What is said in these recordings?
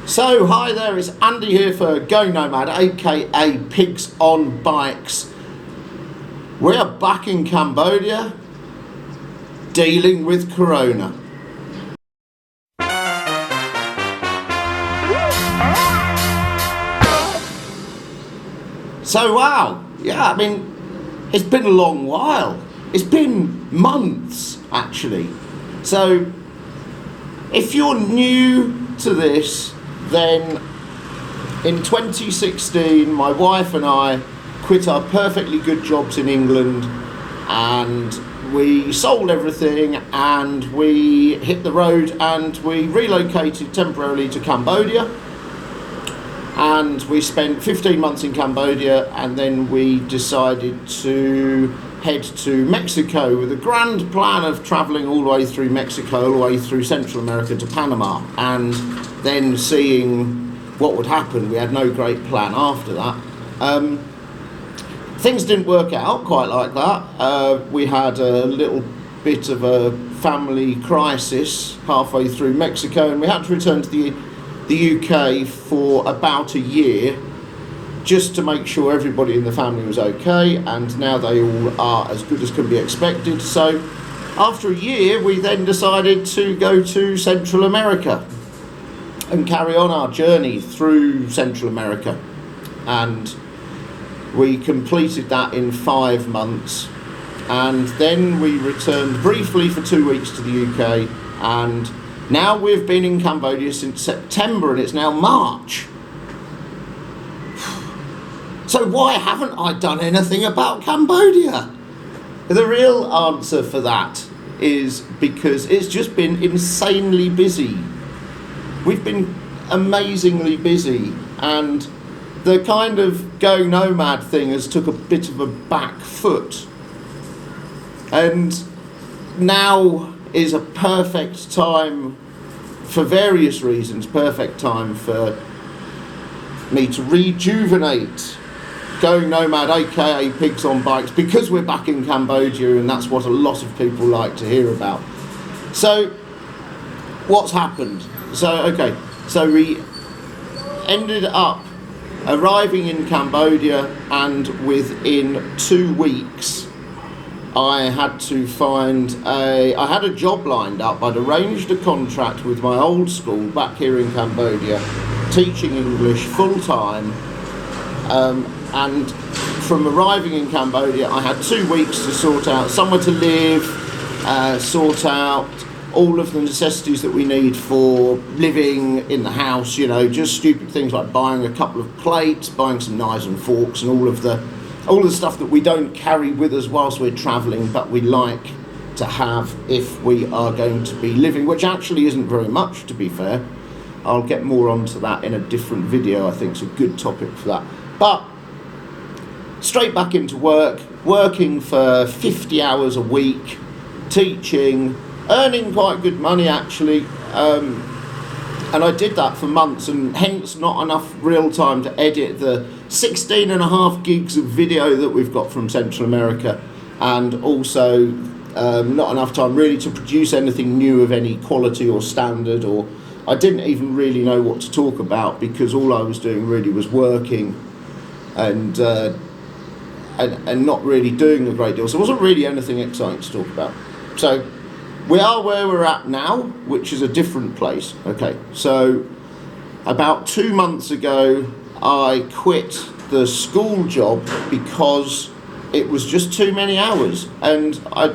So, hi there, it's Andy here for Go Nomad, aka Pigs on Bikes. We are back in Cambodia, dealing with Corona. So, wow, yeah, I mean, it's been a long while. It's been months, actually. So, if you're new to this, then in 2016 my wife and I quit our perfectly good jobs in England and we sold everything and we hit the road and we relocated temporarily to Cambodia, and we spent 15 months in Cambodia, and then we decided to head to Mexico with a grand plan of travelling all the way through Mexico, all the way through Central America to Panama, and then seeing what would happen. We had no great plan after that. Things didn't work out quite like that. We had a little bit of a family crisis halfway through Mexico, and we had to return to the UK for about a year just to make sure everybody in the family was okay, and now they all are as good as can be expected. So after a year we then decided to go to Central America and carry on our journey through Central America, and we completed that in 5 months, and then we returned briefly for 2 weeks to the UK, and now we've been in Cambodia since September and it's now March. So why haven't I done anything about Cambodia? The real answer for that is because it's just been insanely busy. We've been amazingly busy, and the kind of go nomad thing has took a bit of a back foot. And now is a perfect time, for various reasons, perfect time for me to rejuvenate Going Nomad, aka Pigs on Bikes, because we're back in Cambodia and that's what a lot of people like to hear about. So, what's happened? So we ended up arriving in Cambodia, and within 2 weeks I had to I had a job lined up. I'd arranged a contract with my old school back here in Cambodia, teaching English full time. And from arriving in Cambodia, I had 2 weeks to sort out somewhere to live, sort out all of the necessities that we need for living in the house, you know, just stupid things like buying a couple of plates, buying some knives and forks, and all the stuff that we don't carry with us whilst we're travelling, but we like to have if we are going to be living, which actually isn't very much, to be fair. I'll get more onto that in a different video. I think it's a good topic for that. But straight back into work, working for 50 hours a week, teaching, earning quite good money actually, and I did that for months, and hence not enough real time to edit the 16.5 gigs of video that we've got from Central America, and also not enough time really to produce anything new of any quality or standard, or I didn't even really know what to talk about because all I was doing really was working and not really doing a great deal. So it wasn't really anything exciting to talk about. So we are where we're at now, which is a different place. Okay, so about 2 months ago, I quit the school job because it was just too many hours, and I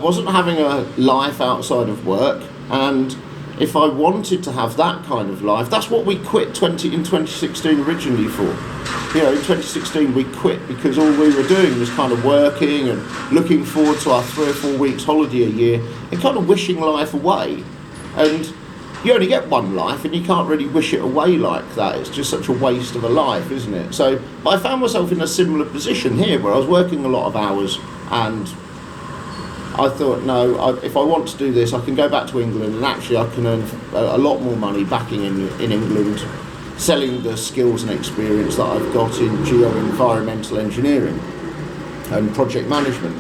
wasn't having a life outside of work, and if I wanted to have that kind of life, that's what we quit in 2016 originally for. You know, in 2016 we quit because all we were doing was kind of working and looking forward to our 3 or 4 weeks holiday a year and kind of wishing life away. And you only get one life and you can't really wish it away like that. It's just such a waste of a life, isn't it? So I found myself in a similar position here where I was working a lot of hours, and I thought, no, if I want to do this, I can go back to England, and actually I can earn a lot more money back in England, selling the skills and experience that I've got in geo-environmental engineering and project management.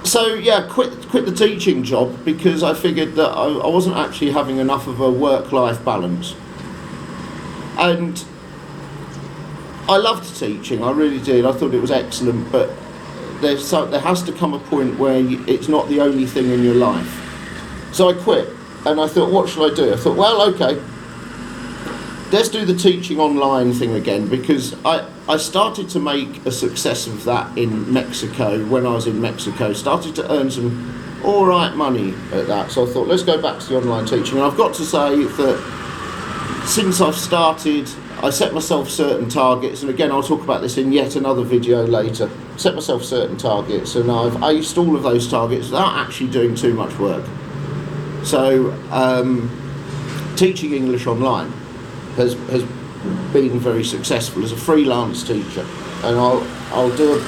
So yeah, quit the teaching job because I figured that I wasn't actually having enough of a work-life balance. And I loved teaching, I really did. I thought it was excellent, but there has to come a point where it's not the only thing in your life. So I quit, and I thought, what should I do? I thought, well, okay, let's do the teaching online thing again, because I started to make a success of that in Mexico when I was in Mexico. Started to earn some all right money at that. So I thought, let's go back to the online teaching. And I've got to say that since I've started, I set myself certain targets, and again I'll talk about this in yet another video later. Set myself certain targets, and I've aced all of those targets without actually doing too much work. So teaching English online has been very successful as a freelance teacher, and I'll do a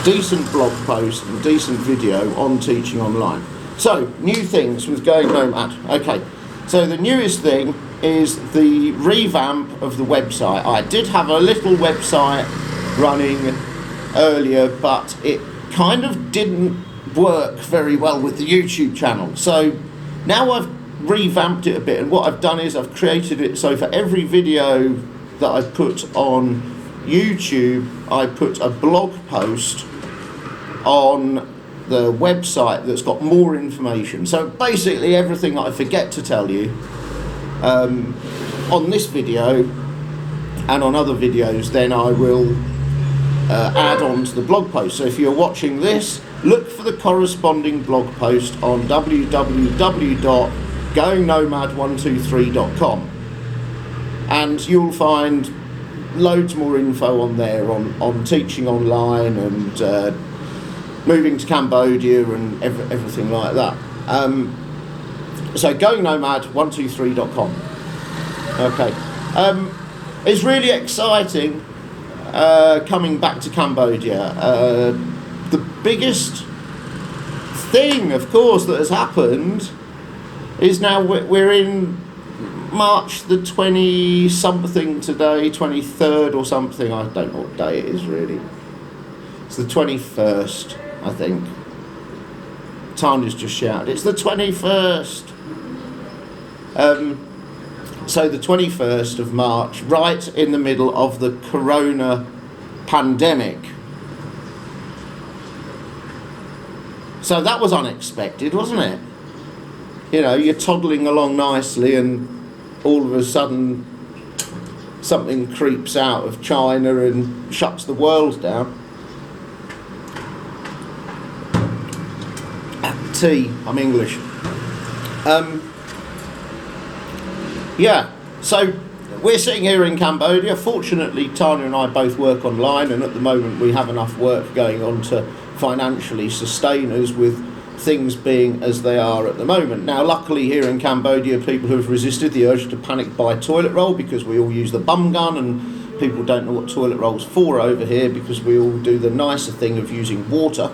decent blog post and decent video on teaching online. So new things with Going Nomad. Okay, so the newest thing is the revamp of the website. I did have a little website running earlier, but it kind of didn't work very well with the YouTube channel. So now I've revamped it a bit, and what I've done is I've created it so for every video that I put on YouTube, I put a blog post on the website that's got more information. So basically everything that I forget to tell you on this video and on other videos, then I will add on to the blog post. So if you're watching this, look for the corresponding blog post on www.goingnomad123.com, and you'll find loads more info on there on teaching online and moving to Cambodia and everything like that. So goingnomad123.com. Okay. It's really exciting coming back to Cambodia. The biggest thing, of course, that has happened is now we're in March the 20-something today, 23rd or something. I don't know what day it is really. It's the 21st, I think. Tanya's just shouted, it's the 21st. So the 21st of March, right in the middle of the corona pandemic. So that was unexpected, wasn't it? You know, you're toddling along nicely and all of a sudden something creeps out of China and shuts the world down. Tea, I'm English. Yeah, so we're sitting here in Cambodia. Fortunately, Tanya and I both work online, and at the moment we have enough work going on to financially sustain us with things being as they are at the moment. Now, luckily here in Cambodia, people who have resisted the urge to panic buy toilet roll, because we all use the bum gun, and people don't know what toilet roll's for over here because we all do the nicer thing of using water.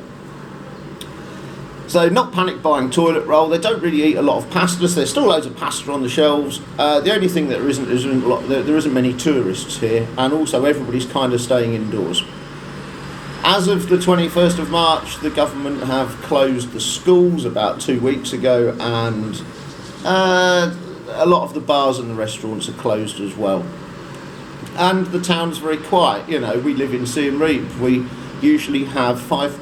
So not panic buying toilet roll. They don't really eat a lot of pastas. There's still loads of pasta on the shelves. The only thing that there isn't many tourists here, and also everybody's kind of staying indoors. As of the 21st of March, the government have closed the schools about 2 weeks ago, and a lot of the bars and the restaurants are closed as well. And the town's very quiet. You know, we live in Siem Reap. We usually have 5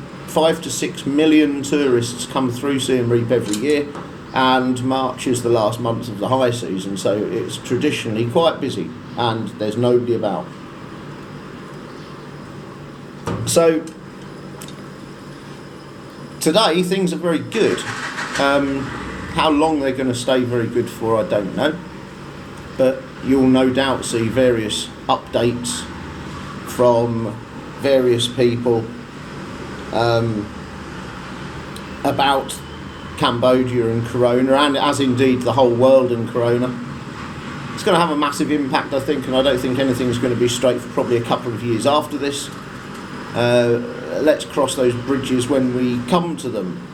to 6 million tourists come through Siem Reap every year, and March is the last month of the high season, so it's traditionally quite busy and there's nobody about. So today things are very good. How long they're going to stay very good for, I don't know, but you'll no doubt see various updates from various people about Cambodia and corona, and as indeed the whole world and corona. It's going to have a massive impact, I think, and I don't think anything's going to be straight for probably a couple of years after this. Let's cross those bridges when we come to them.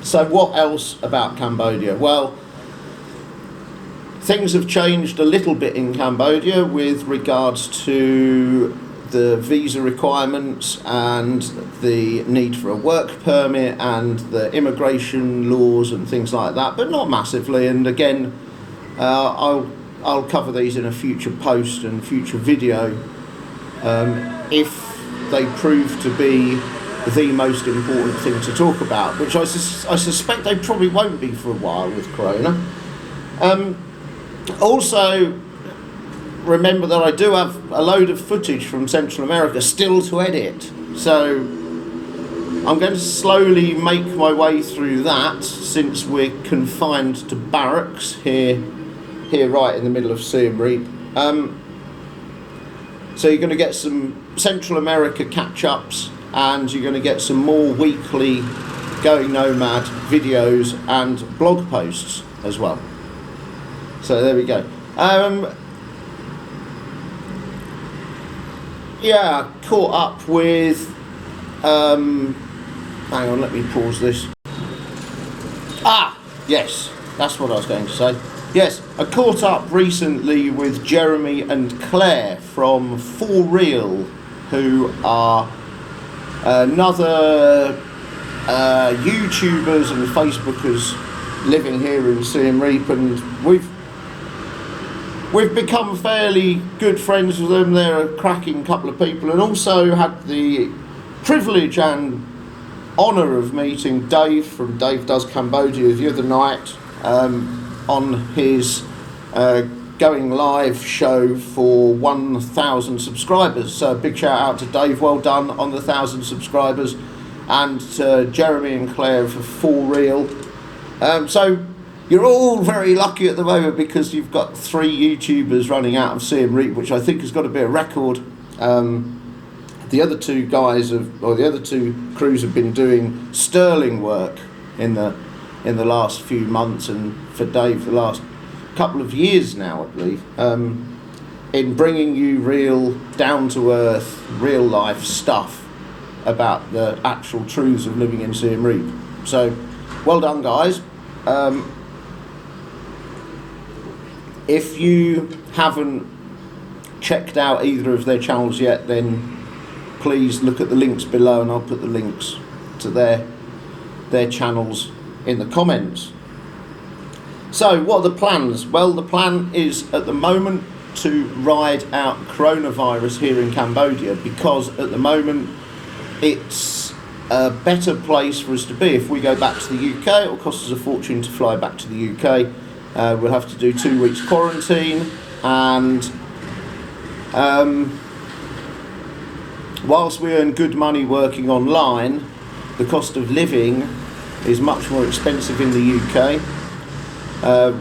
So what else about Cambodia? Well, things have changed a little bit in Cambodia with regards to the visa requirements and the need for a work permit and the immigration laws and things like that, but not massively. And again, I'll cover these in a future post and future video if they prove to be the most important thing to talk about, which I suspect they probably won't be for a while with Corona. Also, remember that I do have a load of footage from Central America still to edit, so I'm going to slowly make my way through that, since we're confined to barracks here right in the middle of Siem Reap. So you're going to get some Central America catch-ups, and you're going to get some more weekly Going Nomad videos and blog posts as well. So there we go. Yeah, caught up with, hang on, let me pause this. Yes, that's what I was going to say. Yes, I caught up recently with Jeremy and Claire from For Real, who are another YouTubers and Facebookers living here in Siem Reap, and we've become fairly good friends with them. They're a cracking couple of people, and also had the privilege and honour of meeting Dave from Dave Does Cambodia the other night on his going live show for 1,000 subscribers. So big shout out to Dave, well done on the 1,000 subscribers, and to Jeremy and Claire for Real. So you're all very lucky at the moment, because you've got 3 YouTubers running out of Siem Reap, which I think has got to be a record. The other 2 guys the other 2 crews have been doing sterling work in the last few months, and for Dave the last couple of years now, I believe, in bringing you real, down-to-earth, real-life stuff about the actual truths of living in Siem Reap. So, well done, guys. If you haven't checked out either of their channels yet, then please look at the links below, and I'll put the links to their channels in the comments. So what are the plans? Well, the plan is at the moment to ride out coronavirus here in Cambodia, because at the moment it's a better place for us to be. If we go back to the UK, it will cost us a fortune to fly back to the UK. We'll have to do 2 weeks quarantine, and whilst we earn good money working online, the cost of living is much more expensive in the UK.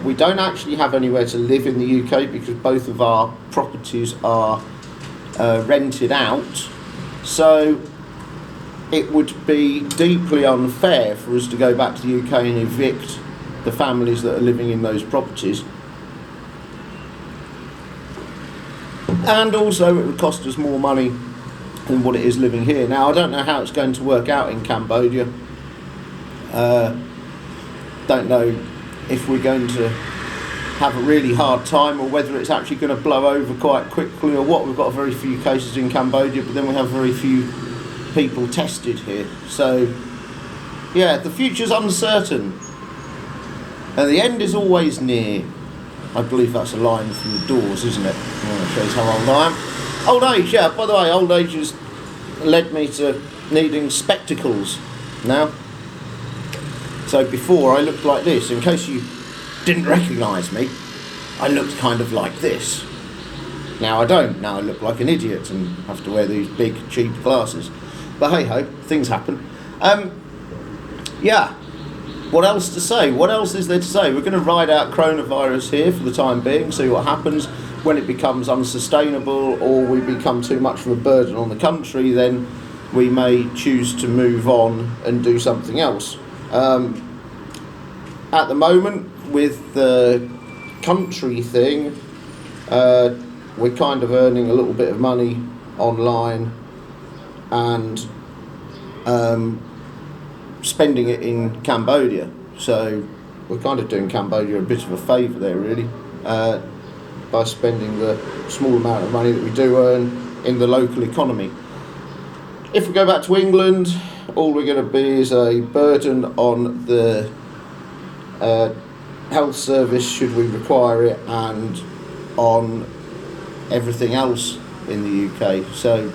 We don't actually have anywhere to live in the UK, because both of our properties are rented out. So it would be deeply unfair for us to go back to the UK and evict the families that are living in those properties. And also it would cost us more money than what it is living here. Now, I don't know how it's going to work out in Cambodia. Don't know if we're going to have a really hard time, or whether it's actually going to blow over quite quickly, or what. We've got very few cases in Cambodia, but then we have very few people tested here. So yeah, the future's uncertain, and the end is always near. I believe that's a line from the Doors, isn't it? That shows how old I am. Old age, yeah, by the way, old age has led me to needing spectacles now. So before I looked like this. In case you didn't recognise me, I looked kind of like this. Now I don't. Now I look like an idiot and have to wear these big cheap glasses. But hey ho, things happen. Yeah, what else to say? What else is there to say? We're going to ride out coronavirus here for the time being, see what happens. When it becomes unsustainable, or we become too much of a burden on the country, then we may choose to move on and do something else. At the moment, with the country thing, we're kind of earning a little bit of money online and spending it in Cambodia. So we're kind of doing Cambodia a bit of a favour there, really, by spending the small amount of money that we do earn in the local economy. If we go back to England, all we're going to be is a burden on the health service should we require it, and on everything else in the UK. So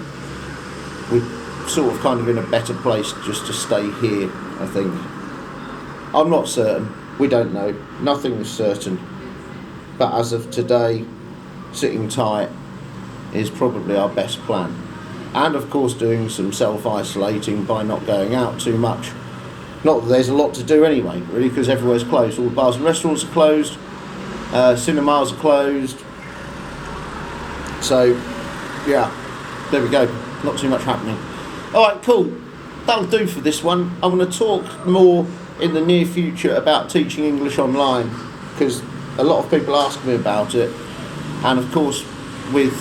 we're sort of kind of in a better place just to stay here, I think. I'm not certain. We don't know. Nothing is certain. But as of today, sitting tight is probably our best plan. And of course doing some self-isolating by not going out too much. Not that there's a lot to do anyway, really, because everywhere's closed. All the bars and restaurants are closed, cinemas are closed. So, yeah, there we go. Not too much happening. Alright, cool. That'll do for this one. I'm going to talk more in the near future about teaching English online, because a lot of people ask me about it. And of course, with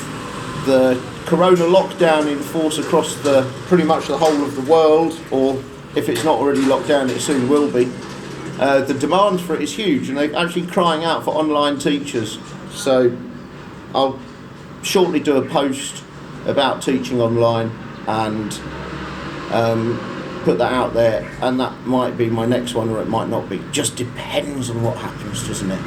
the corona lockdown in force across pretty much the whole of the world, or if it's not already locked down, it soon will be, the demand for it is huge, and they're actually crying out for online teachers. So I'll shortly do a post about teaching online and put that out there, and that might be my next one, or it might not be. Just depends on what happens, doesn't it?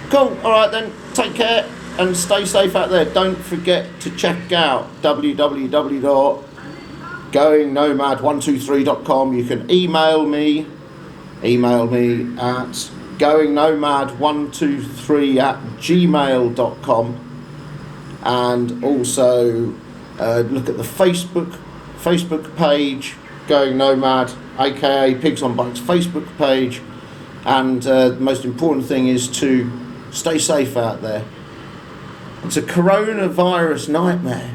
Cool. Alright then, take care and stay safe out there. Don't forget to check out www.goingnomad123.com. You can email me at goingnomad123@gmail.com, and also look at the Facebook page, Going Nomad, aka Pigs on Bikes Facebook page. And the most important thing is to stay safe out there. It's a coronavirus nightmare.